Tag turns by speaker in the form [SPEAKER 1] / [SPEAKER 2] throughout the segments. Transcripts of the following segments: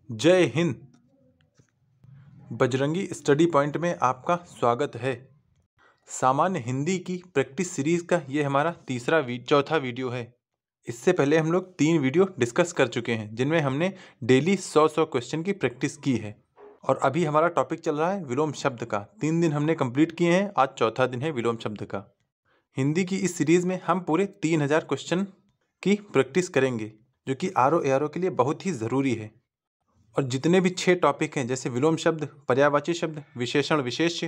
[SPEAKER 1] जय Hind. Bajrangi study point में आपका स्वागत है। सामान्य हिंदी की प्रैक्टिस सीरीज का ये हमारा चौथा वीडियो है। इससे पहले हम लोग 3 वीडियो डिस्कस कर चुके हैं जिनमें हमने डेली 100 क्वेश्चन की प्रैक्टिस की है और अभी हमारा टॉपिक चल रहा है विलोम शब्द का। 3 दिन हमने कंप्लीट किए हैं, आज चौथा दिन है विलोम शब्द का। हिंदी की इस सीरीज में हम पूरे 3000 क्वेश्चन की प्रैक्टिस करेंगे जो कि आर ओ के लिए बहुत ही ज़रूरी है। और जितने भी 6 टॉपिक हैं जैसे विलोम शब्द, पर्यायवाची शब्द, विशेषण विशेष्य,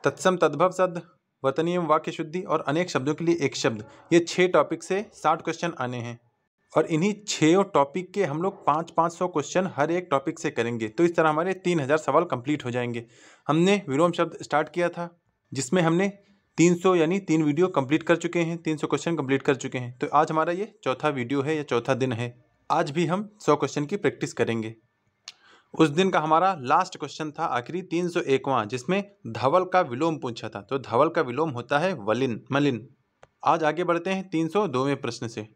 [SPEAKER 1] तत्सम तद्भव शब्द, वतनी एवं वाक्य शुद्धि और अनेक शब्दों के लिए एक शब्द, ये 6 टॉपिक से 60 क्वेश्चन आने हैं और इन्हीं 6 टॉपिक के हम लोग 500 क्वेश्चन हर एक टॉपिक से करेंगे। तो इस तरह हमारे 3000 सवाल कंप्लीट हो जाएंगे। हमने विलोम शब्द स्टार्ट किया था जिसमें हमने 300 यानी 3 वीडियो कंप्लीट कर चुके हैं, 300 क्वेश्चन कंप्लीट कर चुके हैं। तो आज हमारा ये चौथा वीडियो है या चौथा दिन है। आज भी हम 100 क्वेश्चन की प्रैक्टिस करेंगे। उस दिन का हमारा लास्ट क्वेश्चन था आखिरी 301वां, जिसमें धवल का विलोम पूछा था। तो धवल का विलोम होता है वलिन, मलिन। आज आगे बढ़ते हैं 302वें प्रश्न से।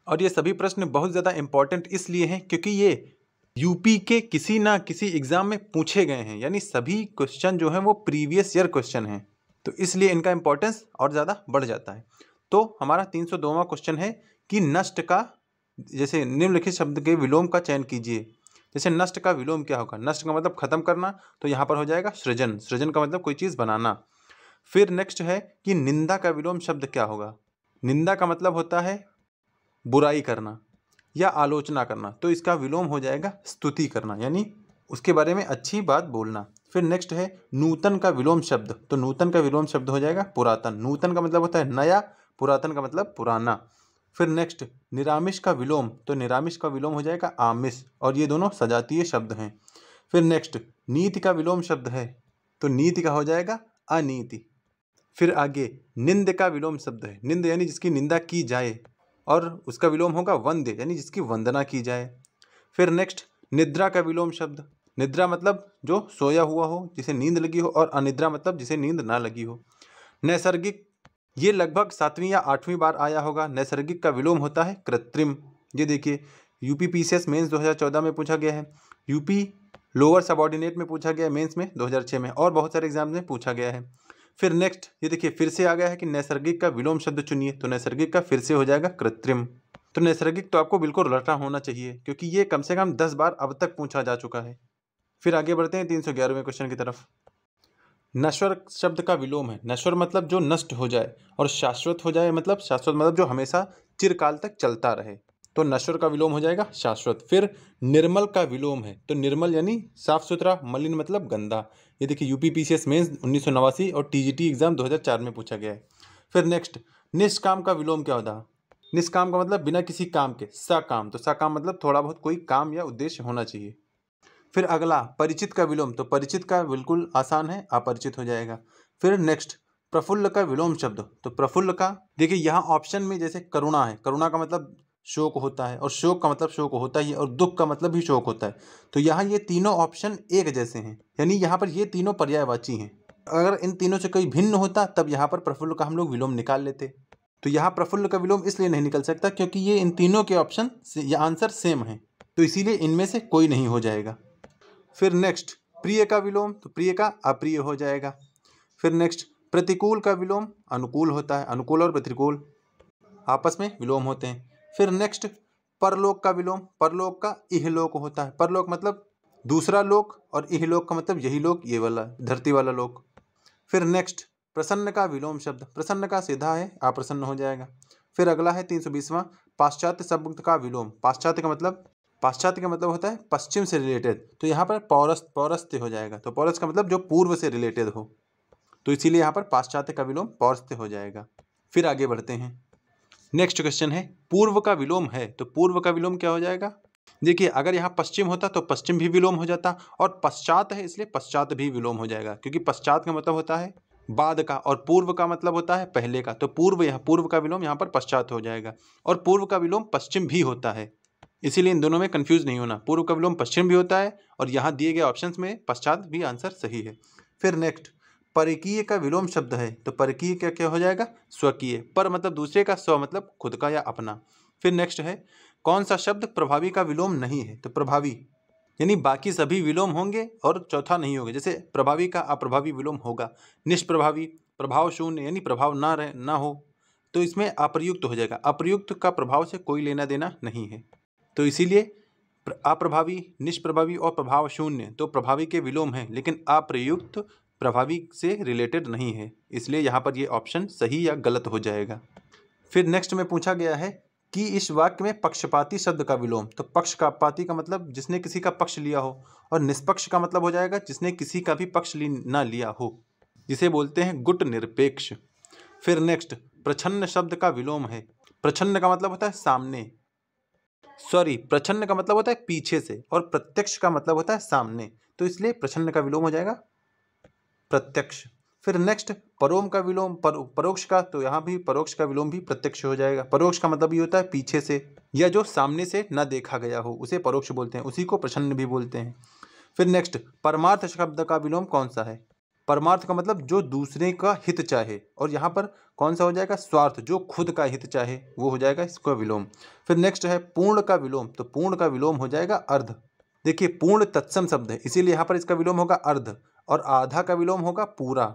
[SPEAKER 1] और ये सभी प्रश्न बहुत ज़्यादा इंपॉर्टेंट इसलिए हैं क्योंकि ये यूपी के किसी ना किसी एग्जाम में पूछे गए हैं, यानी सभी क्वेश्चन जो हैं वो प्रीवियस ईयर क्वेश्चन हैं, तो इसलिए इनका इंपॉर्टेंस और ज़्यादा बढ़ जाता है। तो हमारा 302वां क्वेश्चन है कि नष्ट का, जैसे निम्नलिखित शब्द के विलोम का चयन कीजिए। जैसे नष्ट का विलोम क्या होगा? नष्ट का मतलब खत्म करना, तो यहाँ पर हो जाएगा सृजन। सृजन का मतलब कोई चीज़ बनाना। फिर नेक्स्ट है कि निंदा का विलोम शब्द क्या होगा? निंदा का मतलब होता है बुराई करना या आलोचना करना, तो इसका विलोम हो जाएगा स्तुति करना, यानी उसके बारे में अच्छी बात बोलना। फिर नेक्स्ट है नूतन का विलोम शब्द, तो नूतन का विलोम शब्द हो जाएगा पुरातन। नूतन का मतलब होता है नया, पुरातन का मतलब पुराना। फिर नेक्स्ट निरामिष का विलोम, तो निरामिष का विलोम हो जाएगा आमिष, और ये दोनों सजातीय शब्द हैं। फिर नेक्स्ट नीति का विलोम शब्द है, तो नीति का हो जाएगा अनीति। फिर आगे निंद का विलोम शब्द है, निंद यानी जिसकी निंदा की जाए, और उसका विलोम होगा वंद्य यानी जिसकी वंदना की जाए। फिर नेक्स्ट निद्रा का विलोम शब्द, निद्रा मतलब जो सोया हुआ हो, जिसे नींद लगी हो, और अनिद्रा मतलब जिसे नींद ना लगी हो। नैसर्गिक, ये लगभग 7वीं या 8वीं बार आया होगा। नैसर्गिक का विलोम होता है कृत्रिम। ये देखिए यूपी पीसीएस मेंस 2014 में पूछा गया है, यूपी लोअर सबऑर्डिनेट में पूछा गया है मेंस में 2006 में, और बहुत सारे एग्जाम में पूछा गया है। फिर नेक्स्ट ये देखिए फिर से आ गया है कि नैसर्गिक का विलोम शब्द चुनिए, तो नैसर्गिक का फिर से हो जाएगा कृत्रिम। तो नैसर्गिक तो आपको बिल्कुल रटा होना चाहिए क्योंकि ये कम से कम 10 बार अब तक पूछा जा चुका है। फिर आगे बढ़ते हैं 311वें क्वेश्चन की तरफ। नश्वर शब्द का विलोम है, नश्वर मतलब जो नष्ट हो जाए, और शाश्वत हो जाए मतलब, शाश्वत मतलब जो हमेशा चिरकाल तक चलता रहे, तो नश्वर का विलोम हो जाएगा शाश्वत। फिर निर्मल का विलोम है, तो निर्मल यानी साफ सुथरा, मलिन मतलब गंदा। ये देखिए यूपी पीसीएस मेंस 1989 और टीजीटी एग्जाम 2004 में पूछा गया है। फिर नेक्स्ट निष्काम का विलोम क्या होता है? निष्काम का मतलब बिना किसी काम के, सकाम, तो सकाम मतलब थोड़ा बहुत कोई काम या उद्देश्य होना चाहिए। फिर अगला परिचित का विलोम, तो परिचित का बिल्कुल आसान है, अपरिचित हो जाएगा। फिर नेक्स्ट प्रफुल्ल का विलोम शब्द, तो प्रफुल्ल का देखिए यहाँ ऑप्शन में जैसे करुणा है, करुणा का मतलब शोक होता है, और शोक का मतलब शोक होता ही है, और दुख का मतलब भी शोक होता है। तो यहाँ ये तीनों ऑप्शन एक जैसे हैं, यानी यहाँ पर ये तीनों पर्यायवाची हैं। अगर इन तीनों से कोई भिन्न होता तब यहाँ पर प्रफुल्ल का हम लोग विलोम निकाल लेते। तो यहाँ प्रफुल्ल का विलोम इसलिए नहीं निकल सकता क्योंकि ये इन तीनों के ऑप्शन या आंसर सेम है, तो इसीलिए इनमें से कोई नहीं हो जाएगा। फिर नेक्स्ट प्रिय का विलोम, तो प्रिय का अप्रिय हो जाएगा। फिर नेक्स्ट प्रतिकूल का विलोम अनुकूल होता है, अनुकूल और प्रतिकूल आपस में विलोम होते हैं। फिर नेक्स्ट परलोक का विलोम, परलोक का इहलोक होता है, परलोक मतलब दूसरा लोक, और इहलोक का मतलब यही लोक, ये वाला धरती वाला लोक। फिर नेक्स्ट प्रसन्न का विलोम शब्द, प्रसन्न का सीधा है अप्रसन्न हो जाएगा। फिर अगला है 320वां पाश्चात्य शब्द का विलोम, पाश्चात्य का मतलब, पाश्चात्य का मतलब होता है पश्चिम से रिलेटेड, तो यहाँ पर पौरस्त, पौरस्त्य हो जाएगा। तो पौरस्त का मतलब जो पूर्व से रिलेटेड हो, तो इसीलिए यहाँ पर पाश्चात्य का विलोम पौरस्त्य हो जाएगा। फिर आगे बढ़ते हैं, नेक्स्ट क्वेश्चन है पूर्व का विलोम है, तो पूर्व का विलोम क्या हो जाएगा? देखिए अगर यहाँ पश्चिम होता तो पश्चिम भी विलोम हो जाता, और पश्चात है इसलिए पश्चात भी विलोम हो जाएगा, क्योंकि पश्चात का मतलब होता है बाद का, और पूर्व का मतलब होता है पहले का। तो पूर्व, यहाँ पूर्व का विलोम यहाँ पर पश्चात हो जाएगा, और पूर्व का विलोम पश्चिम भी होता है, इसीलिए इन दोनों में कंफ्यूज नहीं होना। पूर्व का विलोम पश्चिम भी होता है, और यहाँ दिए गए ऑप्शंस में पश्चात भी आंसर सही है। फिर नेक्स्ट परकीय का विलोम शब्द है, तो परकीय क्या क्या हो जाएगा? स्वकीय। पर मतलब दूसरे का, स्व मतलब खुद का या अपना। फिर नेक्स्ट है कौन सा शब्द प्रभावी का विलोम नहीं है, तो प्रभावी यानी बाकी सभी विलोम होंगे और चौथा नहीं होगा। जैसे प्रभावी का अप्रभावी विलोम होगा, निष्प्रभावी, प्रभाव शून्य यानी प्रभाव ना हो तो इसमें अप्रयुक्त हो जाएगा। अप्रयुक्त का प्रभाव से कोई लेना देना नहीं है, तो इसीलिए अप्रभावी, निष्प्रभावी और प्रभाव शून्य तो प्रभावी के विलोम हैं, लेकिन अप्रयुक्त प्रभावी से रिलेटेड नहीं है, इसलिए यहाँ पर ये ऑप्शन सही या गलत हो जाएगा। फिर नेक्स्ट में पूछा गया है कि इस वाक्य में पक्षपाती शब्द का विलोम। तो पक्षपाती का मतलब जिसने किसी का पक्ष लिया हो, और निष्पक्ष का मतलब हो जाएगा जिसने किसी का भी पक्ष ना लिया हो, जिसे बोलते हैं गुट निरपेक्ष। फिर नेक्स्ट प्रछन्न शब्द का विलोम है। प्रछन्न का मतलब होता है सामने, प्रछन्न का मतलब होता है पीछे से, और प्रत्यक्ष का मतलब होता है सामने, तो इसलिए प्रछन्न का विलोम हो जाएगा प्रत्यक्ष। फिर नेक्स्ट परोम का विलोम, परोक्ष का, तो यहाँ भी परोक्ष का विलोम भी प्रत्यक्ष हो जाएगा। परोक्ष का मतलब ये होता है पीछे से या जो सामने से न देखा गया हो, उसे परोक्ष बोलते हैं, उसी को प्रछन्न भी बोलते हैं। फिर नेक्स्ट परमार्थ शब्द का विलोम कौन सा है। परमार्थ का मतलब जो दूसरे का हित चाहे, और यहाँ पर कौन सा हो जाएगा स्वार्थ, जो खुद का हित चाहे वो हो जाएगा इसका विलोम। फिर नेक्स्ट है पूर्ण का विलोम, तो पूर्ण का विलोम हो जाएगा अर्ध। देखिए पूर्ण तत्सम शब्द है, इसीलिए यहाँ पर इसका विलोम होगा अर्ध, और आधा का विलोम होगा पूरा।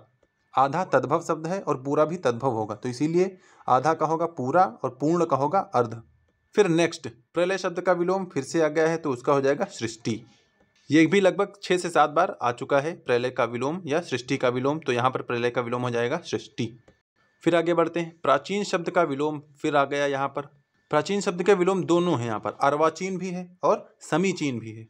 [SPEAKER 1] आधा तद्भव शब्द है और पूरा भी तद्भव होगा, तो इसीलिए आधा का होगा पूरा और पूर्ण का होगा अर्ध। फिर नेक्स्ट प्रलय शब्द का विलोम फिर से आ गया है, तो उसका हो जाएगा सृष्टि। ये भी लगभग 6 से 7 बार आ चुका है प्रलय का विलोम या सृष्टि का विलोम, तो यहाँ पर प्रलय का विलोम हो जाएगा सृष्टि। फिर आगे बढ़ते हैं, प्राचीन शब्द का विलोम फिर आ गया यहाँ पर। प्राचीन शब्द के विलोम दोनों हैं यहाँ पर, अर्वाचीन भी है और समीचीन भी है।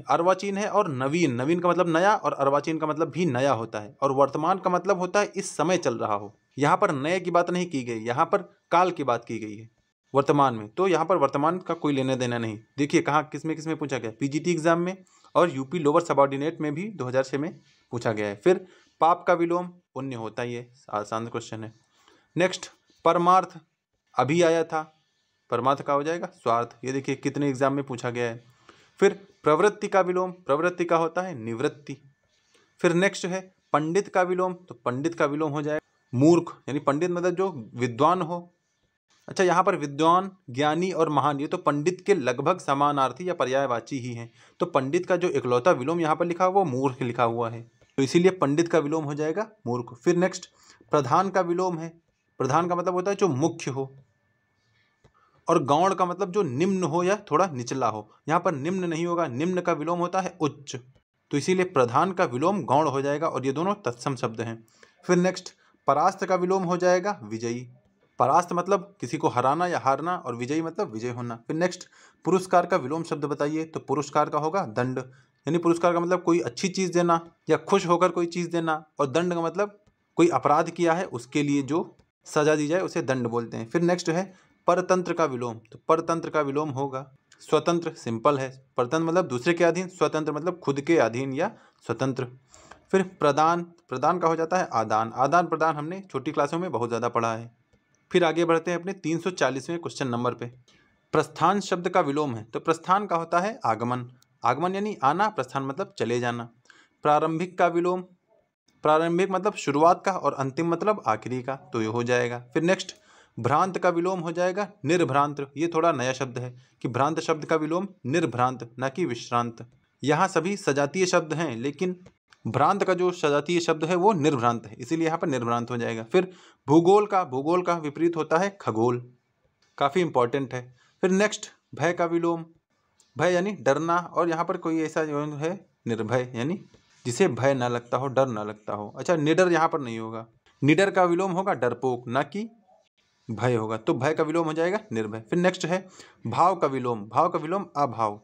[SPEAKER 1] अर्वाचीन है और नवीन, नवीन का मतलब नया, और अर्वाचीन का मतलब भी नया होता है, और वर्तमान का मतलब होता है इस समय चल रहा हो। यहाँ पर नए की बात नहीं की गई, यहाँ पर काल की बात की गई है वर्तमान में, तो यहाँ पर वर्तमान का कोई लेना देना नहीं। देखिए कहाँ किसमें पूछा गया, पीजीटी एग्जाम में और यूपी लोअर सबऑर्डिनेट में भी 2006 में पूछा गया है। फिर पाप का विलोम पुण्य होता ही है, आसान क्वेश्चन है। नेक्स्ट परमार्थ अभी आया था, परमार्थ का हो जाएगा स्वार्थ, ये देखिए कितने एग्जाम में पूछा गया है। फिर प्रवृत्ति का विलोम, प्रवृत्ति का होता है निवृत्ति। फिर नेक्स्ट है पंडित का विलोम, तो पंडित का विलोम हो जाएगा मूर्ख, यानी पंडित मतलब जो विद्वान हो। अच्छा यहाँ पर विद्वान, ज्ञानी और महान ये तो पंडित के लगभग समानार्थी या पर्यायवाची ही हैं, तो पंडित का जो इकलौता विलोम यहाँ पर लिखा हुआ वो मूर्ख लिखा हुआ है, तो इसीलिए पंडित का विलोम हो जाएगा मूर्ख। फिर नेक्स्ट प्रधान का विलोम है। प्रधान का मतलब होता है जो मुख्य हो, और गौण का मतलब जो निम्न हो या थोड़ा निचला हो। यहाँ पर निम्न नहीं होगा, निम्न का विलोम होता है उच्च, तो इसीलिए प्रधान का विलोम गौण हो जाएगा, और ये दोनों तत्सम शब्द हैं। फिर नेक्स्ट परास्त का विलोम हो जाएगा विजयी। परास्त मतलब किसी को हराना या हारना, और विजयी मतलब विजय होना। फिर नेक्स्ट पुरस्कार का विलोम शब्द बताइए, तो पुरस्कार का होगा दंड, यानी पुरस्कार का मतलब कोई अच्छी चीज़ देना या खुश होकर कोई चीज़ देना, और दंड का मतलब कोई अपराध किया है उसके लिए जो सजा दी जाए उसे दंड बोलते हैं। फिर नेक्स्ट है परतंत्र का विलोम, तो परतंत्र का विलोम होगा स्वतंत्र, सिंपल है। परतंत्र मतलब दूसरे के अधीन, स्वतंत्र मतलब खुद के अधीन या स्वतंत्र। फिर प्रदान, प्रदान का हो जाता है आदान, आदान प्रदान हमने छोटी क्लासों में बहुत ज़्यादा पढ़ा है। फिर आगे बढ़ते हैं अपने 340वें क्वेश्चन नंबर पे। प्रस्थान शब्द का विलोम है, तो प्रस्थान का होता है आगमन, आगमन यानी आना, प्रस्थान मतलब चले जाना। प्रारंभिक का विलोम, प्रारंभिक मतलब शुरुआत का, और अंतिम मतलब आखिरी का, तो ये हो जाएगा। फिर नेक्स्ट भ्रांत का विलोम हो जाएगा निर्भ्रांत। ये थोड़ा नया शब्द है कि भ्रांत शब्द का विलोम निर्भ्रांत, ना कि विश्रांत। यहाँ सभी सजातीय शब्द हैं, लेकिन भ्रांत का जो सजातीय शब्द है वो निर्भ्रांत है, इसीलिए यहाँ पर निर्भ्रांत हो जाएगा। फिर भूगोल का विपरीत होता है खगोल, काफ़ी इंपॉर्टेंट है। फिर नेक्स्ट भय का विलोम, भय यानी डरना, और यहाँ पर कोई ऐसा जो है निर्भय यानी जिसे भय ना लगता हो, डर ना लगता हो। अच्छा निडर यहाँ पर नहीं होगा, निडर का विलोम होगा डरपोक, ना कि भय होगा, तो भय का विलोम हो जाएगा निर्भय। फिर नेक्स्ट है भाव का विलोम, भाव का विलोम अभाव।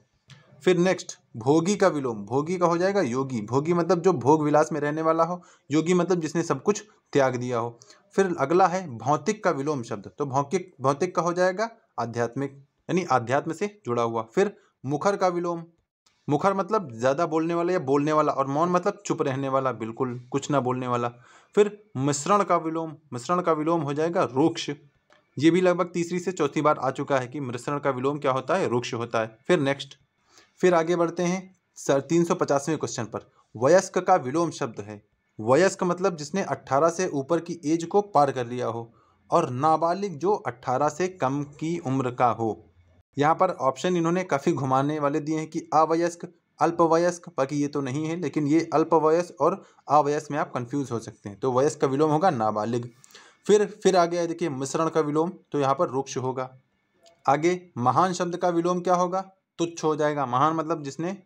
[SPEAKER 1] फिर नेक्स्ट भोगी का विलोम, भोगी का हो जाएगा योगी, भोगी मतलब जो भोग विलास में रहने वाला हो, योगी मतलब जिसने सब कुछ त्याग दिया हो। फिर अगला है भौतिक का विलोम शब्द, तो भौतिक का हो जाएगा आध्यात्मिक, यानी आध्यात्म से जुड़ा हुआ। फिर मुखर का विलोम, मुखर मतलब ज़्यादा बोलने वाला या बोलने वाला, और मौन मतलब चुप रहने वाला, बिल्कुल कुछ ना बोलने वाला। फिर मिश्रण का विलोम, मिश्रण का विलोम हो जाएगा रुक्ष। ये भी लगभग तीसरी से चौथी बार आ चुका है कि मिश्रण का विलोम क्या होता है, रुक्ष होता है। फिर नेक्स्ट, फिर आगे बढ़ते हैं सर 350वें क्वेश्चन पर। वयस्क का विलोम शब्द है। वयस्क मतलब जिसने 18 से ऊपर की एज को पार कर लिया हो, और नाबालिग जो 18 से कम की उम्र का हो। यहाँ पर ऑप्शन इन्होंने काफ़ी घुमाने वाले दिए हैं कि अवयस्क, अल्पवयस्क, बाकी ये तो नहीं है, लेकिन ये अल्पवयस्क और अवयस्क में आप कंफ्यूज हो सकते हैं। तो वयस्क का विलोम होगा नाबालिग। फिर आगे है देखिए मिश्रण का विलोम, तो यहाँ पर रुक्ष होगा। आगे महान शब्द का विलोम क्या होगा? तुच्छ हो जाएगा। महान मतलब जिसने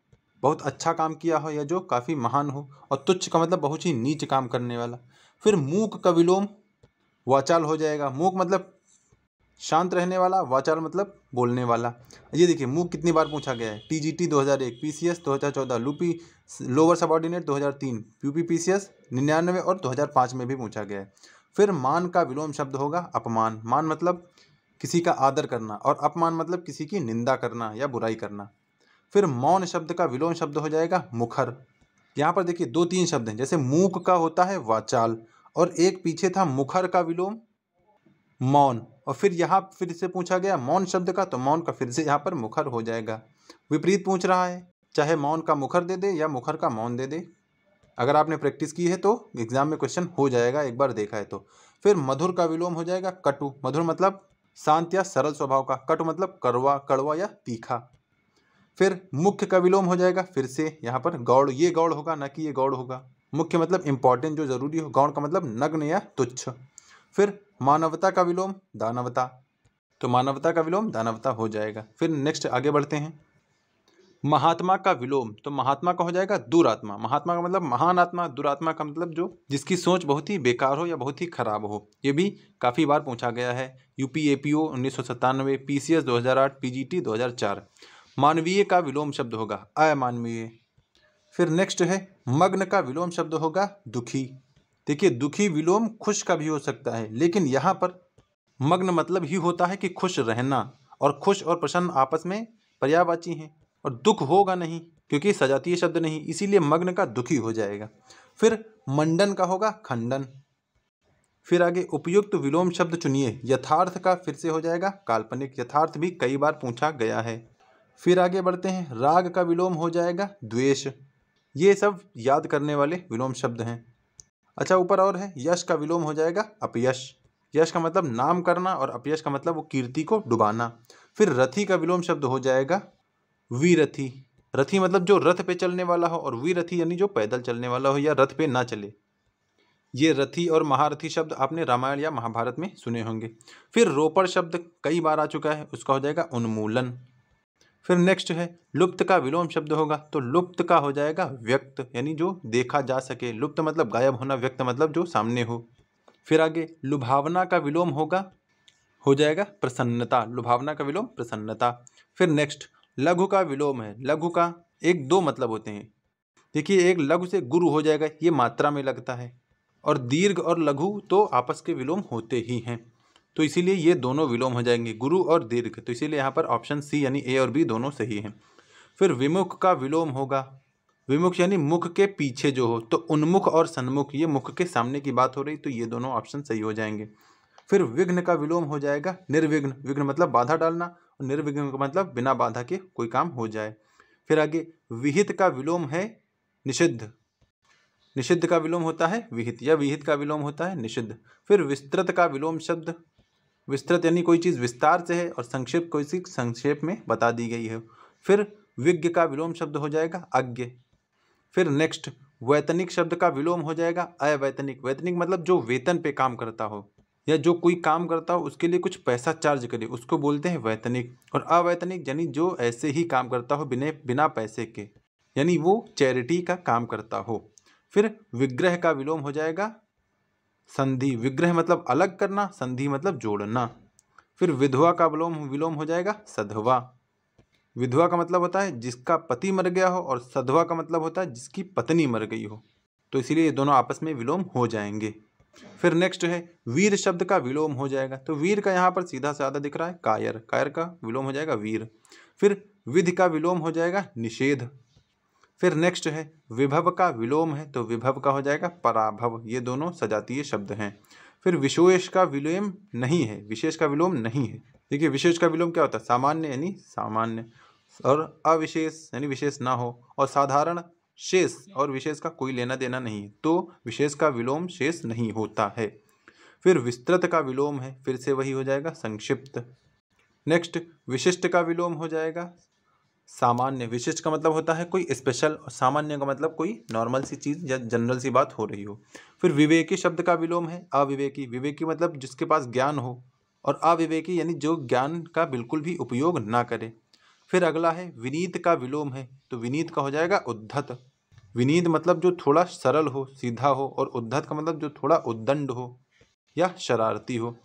[SPEAKER 1] बहुत अच्छा काम किया हो या जो काफ़ी महान हो, और तुच्छ का मतलब बहुत ही नीच काम करने वाला। फिर मूक का विलोम वाचाल हो जाएगा। मूक मतलब शांत रहने वाला, वाचाल मतलब बोलने वाला। ये देखिए मूक कितनी बार पूछा गया है। TGT 2001, PCS 2014, loopy lower subordinate 2003, UPPCS 99 और 2005 में भी पूछा गया है। फिर मान का विलोम शब्द होगा अपमान। मान मतलब किसी का आदर करना, और अपमान मतलब किसी की निंदा करना या बुराई करना। फिर मौन शब्द का विलोम शब्द हो जाएगा मुखर। यहाँ पर देखिए 2-3 शब्द हैं, जैसे मूक का होता है वाचाल, और एक पीछे था मुखर का विलोम मौन, और फिर यहाँ फिर से पूछा गया मौन शब्द का, तो मौन का फिर से यहाँ पर मुखर हो जाएगा। विपरीत पूछ रहा है, चाहे मौन का मुखर दे दे या मुखर का मौन दे दे। अगर आपने प्रैक्टिस की है तो एग्जाम में क्वेश्चन हो जाएगा, एक बार देखा है तो। फिर मधुर का विलोम हो जाएगा कटु। मधुर मतलब शांत या सरल स्वभाव का, कटु मतलब कड़वा, कड़वा या तीखा। फिर मुख्य का विलोम हो जाएगा फिर से यहाँ पर गौड़। ये गौड़ होगा, ना कि ये गौड़ होगा। मुख्य मतलब इंपॉर्टेंट, जो जरूरी हो। गौड़ का मतलब नग्न या तुच्छ। फिर मानवता का विलोम दानवता, तो मानवता का विलोम दानवता हो जाएगा। फिर नेक्स्ट आगे बढ़ते हैं। महात्मा का विलोम, तो महात्मा का हो जाएगा दुरात्मा। महात्मा का मतलब महान आत्मा, दुरात्मा का मतलब जो जिसकी सोच बहुत ही बेकार हो या बहुत ही खराब हो। ये भी काफ़ी बार पूछा गया है। UP APO 1997, PCS 2008, PGT 2004। मानवीय का विलोम शब्द होगा अमानवीय। फिर नेक्स्ट है मग्न का विलोम शब्द होगा दुखी। देखिए दुखी विलोम खुश का भी हो सकता है, लेकिन यहाँ पर मग्न मतलब ही होता है कि खुश रहना, और खुश और प्रसन्न आपस में पर्यायवाची हैं, और दुख होगा नहीं क्योंकि सजातीय शब्द नहीं, इसीलिए मग्न का दुखी हो जाएगा। फिर मंडन का होगा खंडन। फिर आगे उपयुक्त विलोम शब्द चुनिए। यथार्थ का फिर से हो जाएगा काल्पनिक। यथार्थ भी कई बार पूछा गया है। फिर आगे बढ़ते हैं। राग का विलोम हो जाएगा द्वेष। ये सब याद करने वाले विलोम शब्द हैं। अच्छा ऊपर और है, यश का विलोम हो जाएगा अपयश। यश का मतलब नाम करना, और अपयश का मतलब वो कीर्ति को डुबाना। फिर रथी का विलोम शब्द हो जाएगा विरथी। रथी मतलब जो रथ पे चलने वाला हो, और विरथी यानी जो पैदल चलने वाला हो या रथ पे ना चले। ये रथी और महारथी शब्द आपने रामायण या महाभारत में सुने होंगे। फिर रोपड़ शब्द कई बार आ चुका है, उसका हो जाएगा उन्मूलन। फिर नेक्स्ट है लुप्त का विलोम शब्द होगा, तो लुप्त का हो जाएगा व्यक्त, यानी जो देखा जा सके। लुप्त मतलब गायब होना, व्यक्त मतलब जो सामने हो। फिर आगे लुभावना का विलोम हो जाएगा प्रसन्नता। लुभावना का विलोम प्रसन्नता। फिर नेक्स्ट लघु का विलोम है। लघु का एक दो मतलब होते हैं। देखिए एक लघु से गुरु हो जाएगा, ये मात्रा में लगता है, और दीर्घ और लघु तो आपस के विलोम होते ही हैं, तो इसीलिए ये दोनों विलोम हो जाएंगे, गुरु और दीर्घ। तो इसीलिए यहाँ पर ऑप्शन सी यानी ए और बी दोनों सही हैं। फिर विमुख का विलोम होगा, विमुख यानी मुख के पीछे जो हो, तो उन्मुख और सन्मुख, ये मुख के सामने की बात हो रही, तो ये दोनों ऑप्शन सही हो जाएंगे। फिर विघ्न का विलोम हो जाएगा निर्विघ्न। विघ्न मतलब बाधा डालना, और निर्विघ्न का मतलब बिना बाधा के कोई काम हो जाए। फिर आगे विहित का विलोम है निषिद्ध। निषिद्ध का विलोम होता है विहित, या विहित का विलोम होता है निषिद्ध। फिर विस्तृत का विलोम शब्द, विस्तृत यानी कोई चीज़ विस्तार से है, और संक्षेप कोई सी संक्षेप में बता दी गई है। फिर विज्ञ का विलोम शब्द हो जाएगा अज्ञ। फिर नेक्स्ट वैतनिक शब्द का विलोम हो जाएगा अवैतनिक। वैतनिक मतलब जो वेतन पे काम करता हो, या जो कोई काम करता हो उसके लिए कुछ पैसा चार्ज करे, उसको बोलते हैं वैतनिक। और अवैतनिक यानी जो ऐसे ही काम करता हो बिना पैसे के, यानी वो चैरिटी का काम करता हो। फिर विग्रह का विलोम हो जाएगा संधि। विग्रह मतलब अलग करना, संधि मतलब जोड़ना। फिर विधवा का विलोम हो जाएगा सधवा। विधवा का मतलब होता है जिसका पति मर गया हो, और सधवा का मतलब होता है जिसकी पत्नी मर गई हो, तो इसीलिए ये दोनों आपस में विलोम हो जाएंगे। फिर नेक्स्ट है वीर शब्द का विलोम हो जाएगा, तो वीर का यहाँ पर सीधा साधा दिख रहा है कायर। कायर का विलोम हो जाएगा वीर। फिर विधि का विलोम हो जाएगा निषेध। फिर नेक्स्ट है विभव का विलोम है, तो विभव का हो जाएगा पराभव। ये दोनों सजातीय शब्द हैं। फिर विशेष का विलोम नहीं है, विशेष का विलोम नहीं है। देखिए विशेष का विलोम क्या होता है, सामान्य यानी सामान्य, और अविशेष यानी विशेष ना हो, और साधारण शेष और विशेष का कोई लेना देना नहीं है, तो विशेष का विलोम शेष नहीं होता है। फिर विस्तृत का विलोम है, फिर से वही हो जाएगा संक्षिप्त। नेक्स्ट विशिष्ट का विलोम हो जाएगा सामान्य। विशिष्ट का मतलब होता है कोई स्पेशल, और सामान्य का मतलब कोई नॉर्मल सी चीज़ या जनरल सी बात हो रही हो। फिर विवेकी शब्द का विलोम है अविवेकी। विवेकी मतलब जिसके पास ज्ञान हो, और अविवेकी यानी जो ज्ञान का बिल्कुल भी उपयोग ना करे। फिर अगला है विनीत का विलोम है, तो विनीत का हो जाएगा उद्धत। विनीत मतलब जो थोड़ा सरल हो, सीधा हो, और उद्धत का मतलब जो थोड़ा उद्दंड हो या शरारती हो।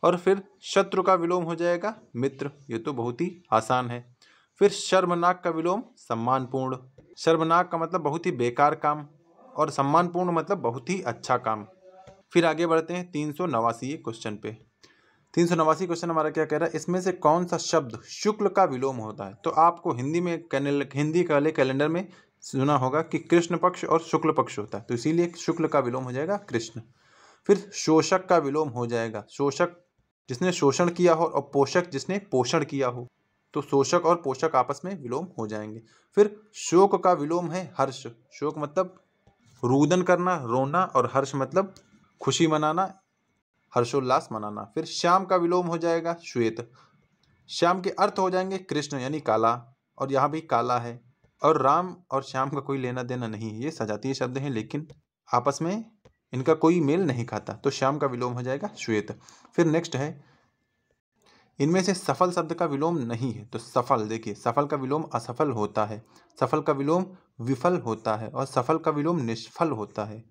[SPEAKER 1] और फिर शत्रु का विलोम हो जाएगा मित्र, ये तो बहुत ही आसान है। फिर शर्मनाक का विलोम सम्मानपूर्ण। शर्मनाक का मतलब बहुत ही बेकार काम, और सम्मानपूर्ण मतलब बहुत ही अच्छा काम। फिर आगे बढ़ते हैं 389 क्वेश्चन पे। 389 क्वेश्चन हमारा क्या कह रहा है, इसमें से कौन सा शब्द शुक्ल का विलोम होता है। तो आपको हिंदी में हिंदी वाले कैलेंडर में सुना होगा कि कृष्ण पक्ष और शुक्ल पक्ष होता है, तो इसीलिए शुक्ल का विलोम हो जाएगा कृष्ण। फिर शोषक का विलोम हो जाएगा शोषक, जिसने शोषण किया हो, और पोषक जिसने पोषण किया हो, तो शोषक और पोषक आपस में विलोम हो जाएंगे। फिर शोक का विलोम है हर्ष। शोक मतलब रुदन करना, रोना, और हर्ष मतलब खुशी मनाना, हर्षोल्लास मनाना। फिर श्याम का विलोम हो जाएगा श्वेत। श्याम के अर्थ हो जाएंगे कृष्ण यानी काला, और यहाँ भी काला है। और राम और श्याम का कोई लेना देना नहीं है, ये सजातीय शब्द हैं, लेकिन आपस में इनका कोई मेल नहीं खाता, तो श्याम का विलोम हो जाएगा श्वेत। फिर नेक्स्ट है इनमें से सफल शब्द का विलोम नहीं है, तो सफल, देखिए सफल का विलोम असफल होता है, सफल का विलोम विफल होता है, और सफल का विलोम निष्फल होता है।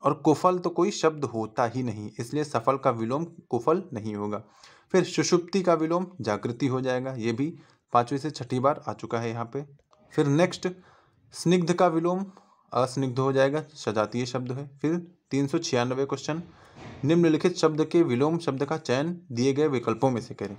[SPEAKER 1] और कुफल तो कोई शब्द होता ही नहीं, इसलिए सफल का विलोम कुफल नहीं होगा। फिर सुषुप्ति का विलोम जागृति हो जाएगा, ये भी 5वीं से 6ठी बार आ चुका है यहाँ पे। फिर नेक्स्ट स्निग्ध का विलोम अस्निग्ध हो जाएगा, सजातीय शब्द है। फिर 396 क्वेश्चन, निम्नलिखित शब्द के विलोम शब्द का चयन दिए गए विकल्पों में से करें।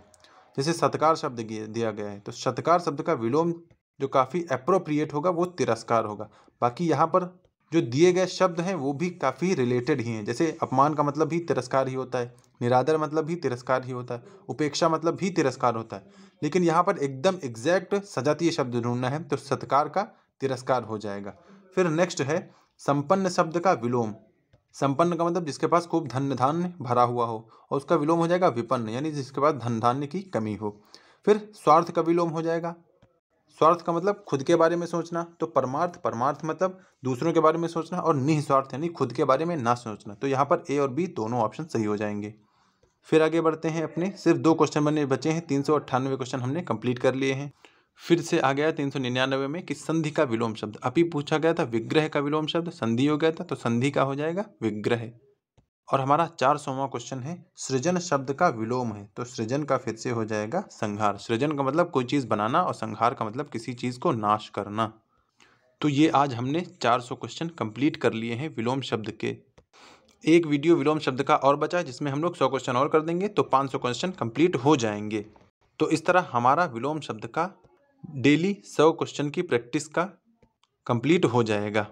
[SPEAKER 1] जैसे सत्कार शब्द दिया गया है, तो सत्कार शब्द का विलोम जो काफ़ी अप्रोप्रिएट होगा वो तिरस्कार होगा। बाकी यहाँ पर जो दिए गए शब्द हैं वो भी काफ़ी रिलेटेड ही हैं। जैसे अपमान का मतलब भी तिरस्कार ही होता है, निरादर मतलब भी तिरस्कार ही होता है, उपेक्षा मतलब भी तिरस्कार होता है। लेकिन यहाँ पर एकदम एग्जैक्ट सजातीय शब्द ढूंढना है, तो सत्कार का तिरस्कार हो जाएगा। फिर नेक्स्ट है संपन्न शब्द का विलोम। संपन्न का मतलब जिसके पास खूब धन धान्य भरा हुआ हो, और उसका विलोम हो जाएगा विपन्न, यानी जिसके पास धन धान्य की कमी हो। फिर स्वार्थ का विलोम हो जाएगा, स्वार्थ का मतलब खुद के बारे में सोचना, तो परमार्थ, परमार्थ मतलब दूसरों के बारे में सोचना, और निस्वार्थ यानी खुद के बारे में ना सोचना। तो यहाँ पर ए और बी दोनों ऑप्शन सही हो जाएंगे। फिर आगे बढ़ते हैं, अपने सिर्फ 2 क्वेश्चन बचे हैं, 398 क्वेश्चन हमने कंप्लीट कर लिए हैं। फिर से आ गया 399 में कि संधि का विलोम शब्द। अभी पूछा गया था विग्रह का विलोम शब्द, संधि हो गया था, तो संधि का हो जाएगा विग्रह। और हमारा 400वां क्वेश्चन है सृजन शब्द का विलोम है, तो सृजन का फिर से हो जाएगा संहार। सृजन का मतलब कोई चीज़ बनाना, और संहार का मतलब किसी चीज़ को नाश करना। तो ये आज हमने 400 क्वेश्चन कंप्लीट कर लिए हैं विलोम शब्द के। एक वीडियो विलोम शब्द का और बचा है, जिसमें हम लोग 100 क्वेश्चन और कर देंगे, तो 500 क्वेश्चन कंप्लीट हो जाएंगे। तो इस तरह हमारा विलोम शब्द का डेली 100 क्वेश्चन की प्रैक्टिस का कंप्लीट हो जाएगा।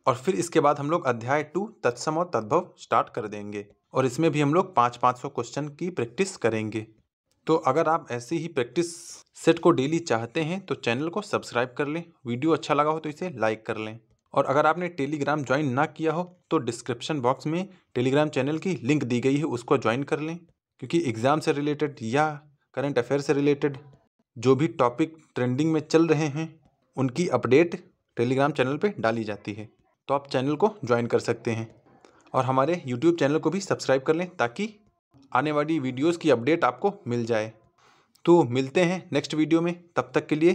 [SPEAKER 1] और फिर इसके बाद हम लोग अध्याय 2 तत्सम और तद्भव स्टार्ट कर देंगे, और इसमें भी हम लोग 500 क्वेश्चन की प्रैक्टिस करेंगे। तो अगर आप ऐसी ही प्रैक्टिस सेट को डेली चाहते हैं तो चैनल को सब्सक्राइब कर लें, वीडियो अच्छा लगा हो तो इसे लाइक कर लें। और अगर आपने टेलीग्राम ज्वाइन ना किया हो तो डिस्क्रिप्शन बॉक्स में टेलीग्राम चैनल की लिंक दी गई है, उसको ज्वाइन कर लें, क्योंकि एग्ज़ाम से रिलेटेड या करंट अफेयर से रिलेटेड जो भी टॉपिक ट्रेंडिंग में चल रहे हैं उनकी अपडेट टेलीग्राम चैनल पे डाली जाती है। तो आप चैनल को ज्वाइन कर सकते हैं, और हमारे यूट्यूब चैनल को भी सब्सक्राइब कर लें, ताकि आने वाली वीडियोस की अपडेट आपको मिल जाए। तो मिलते हैं नेक्स्ट वीडियो में, तब तक के लिए